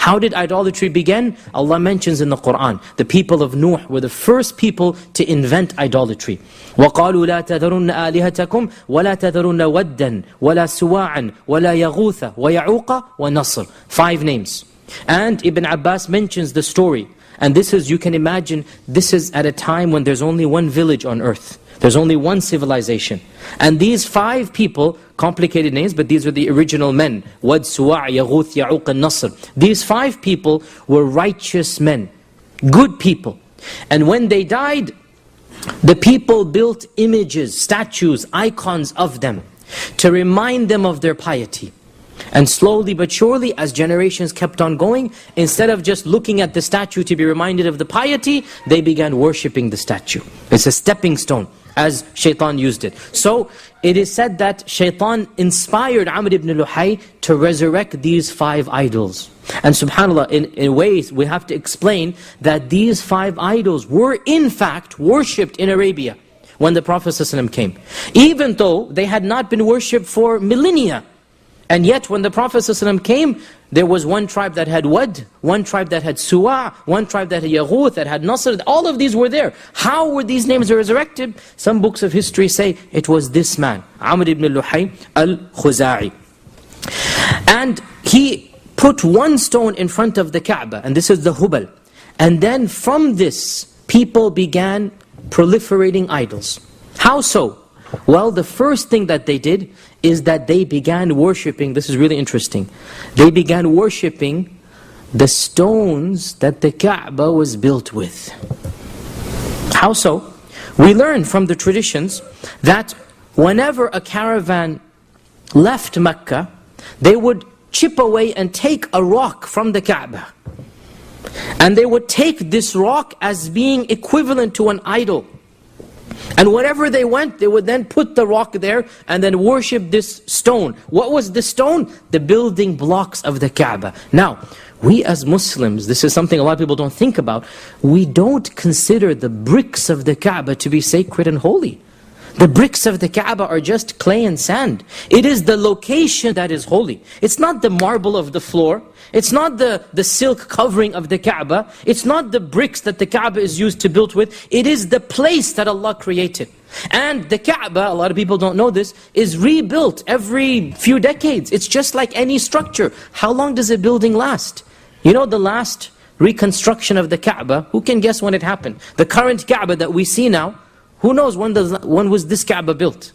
How did idolatry begin? Allah mentions in the Qur'an, the people of Nuh were the first people to invent idolatry. وَقَالُوا لَا تَذَرُنَّ آلِهَتَكُمْ وَلَا تَذَرُنَّ وَدًّا وَلَا سُوَاعًا وَلَا يَغُوثَ وَيَعُوقَ وَنَصْرَ. 5 names. And Ibn Abbas mentions the story. And this is, you can imagine, this is at a time when there's only one village on earth. There's only one civilization. And these 5 people, complicated names, but these were the original men. Wad, Suwa', Yaghuth, Ya'uq, and Nasr. These 5 people were righteous men, good people. And when they died, the people built images, statues, icons of them to remind them of their piety. And slowly but surely, as generations kept on going, instead of just looking at the statue to be reminded of the piety, they began worshipping the statue. It's a stepping stone, as shaitan used it. So, it is said that shaitan inspired Amr ibn Luhay to resurrect these 5 idols. And subhanAllah, in ways we have to explain that these 5 idols were in fact worshipped in Arabia when the Prophet ﷺ came. Even though they had not been worshipped for millennia. And yet when the Prophet ﷺ came, there was one tribe that had Wad, one tribe that had Suwa', one tribe that had Yaghuth, that had Nasr. All of these were there. How were these names resurrected? Some books of history say it was this man, Amr ibn Luhay al-Khuza'i. And he put one stone in front of the Kaaba, and this is the Hubal. And then from this, people began proliferating idols. How so? Well, the first thing that they did is that they began worshipping, this is really interesting, they began worshipping the stones that the Kaaba was built with. How so? We learn from the traditions that whenever a caravan left Mecca, they would chip away and take a rock from the Kaaba. And they would take this rock as being equivalent to an idol. And wherever they went, they would then put the rock there and then worship this stone. What was the stone? The building blocks of the Kaaba. Now, we as Muslims, this is something a lot of people don't think about, we don't consider the bricks of the Kaaba to be sacred and holy. The bricks of the Kaaba are just clay and sand. It is the location that is holy. It's not the marble of the floor. It's not the silk covering of the Kaaba. It's not the bricks that the Kaaba is used to build with. It is the place that Allah created. And the Kaaba, a lot of people don't know this, is rebuilt every few decades. It's just like any structure. How long does a building last? You know the last reconstruction of the Kaaba, who can guess when it happened? The current Kaaba that we see now, who knows when was this Kaaba built?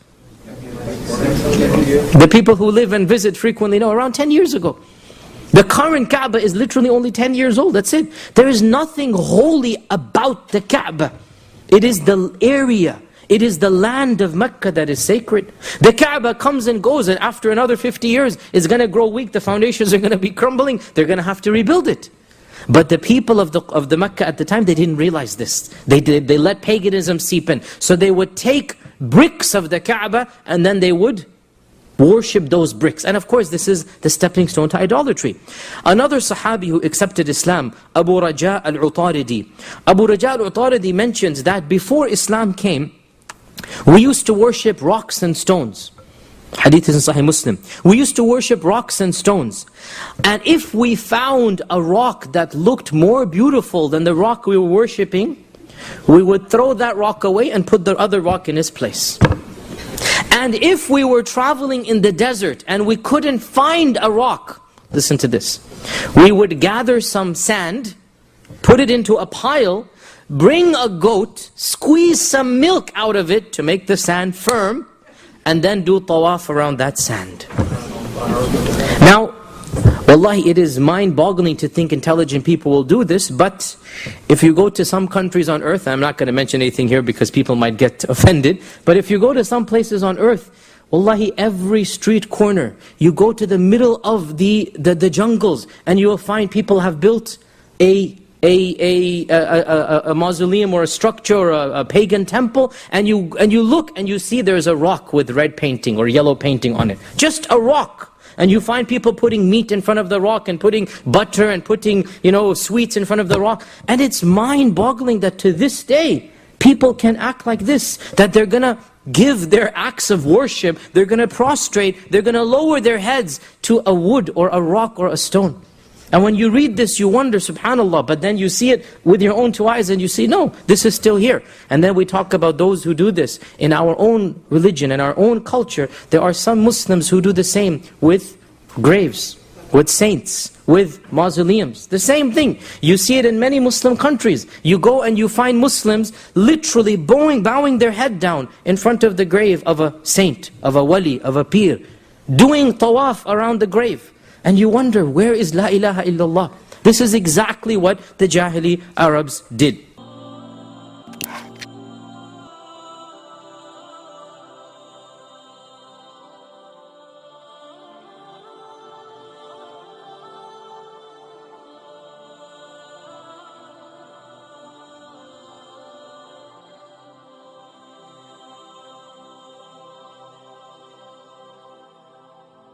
The people who live and visit frequently know, around 10 years ago. The current Kaaba is literally only 10 years old, that's it. There is nothing holy about the Kaaba. It is the area, it is the land of Mecca that is sacred. The Kaaba comes and goes, and after another 50 years, it's going to grow weak, the foundations are going to be crumbling, they're going to have to rebuild it. But the people of the Mecca at the time, they didn't realize this. They let paganism seep in. So they would take bricks of the Kaaba and then they would worship those bricks. And of course, this is the stepping stone to idolatry. Another Sahabi who accepted Islam, Abu Raja al-Utaridi. Abu Raja al-Utaridi mentions that before Islam came, we used to worship rocks and stones. Hadith is in Sahih Muslim. We used to worship rocks and stones. And if we found a rock that looked more beautiful than the rock we were worshipping, we would throw that rock away and put the other rock in its place. And if we were traveling in the desert and we couldn't find a rock, listen to this, we would gather some sand, put it into a pile, bring a goat, squeeze some milk out of it to make the sand firm, and then do tawaf around that sand. Now, wallahi, it is mind-boggling to think intelligent people will do this, but if you go to some countries on earth, I'm not going to mention anything here because people might get offended, but if you go to some places on earth, wallahi, every street corner, you go to the middle of the jungles, and you will find people have built a mausoleum or a structure or a pagan temple, and you look and you see there's a rock with red painting or yellow painting on it. Just a rock. And you find people putting meat in front of the rock and putting butter and putting, sweets in front of the rock. And it's mind-boggling that to this day, people can act like this. That they're going to give their acts of worship, they're going to prostrate, they're going to lower their heads to a wood or a rock or a stone. And when you read this, you wonder, subhanAllah, but then you see it with your own two eyes and you see, no, this is still here. And then we talk about those who do this in our own religion, in our own culture. There are some Muslims who do the same with graves, with saints, with mausoleums. The same thing. You see it in many Muslim countries. You go and you find Muslims literally bowing their head down in front of the grave of a saint, of a wali, of a pir, doing tawaf around the grave. And you wonder, where is La ilaha illallah? This is exactly what the Jahili Arabs did.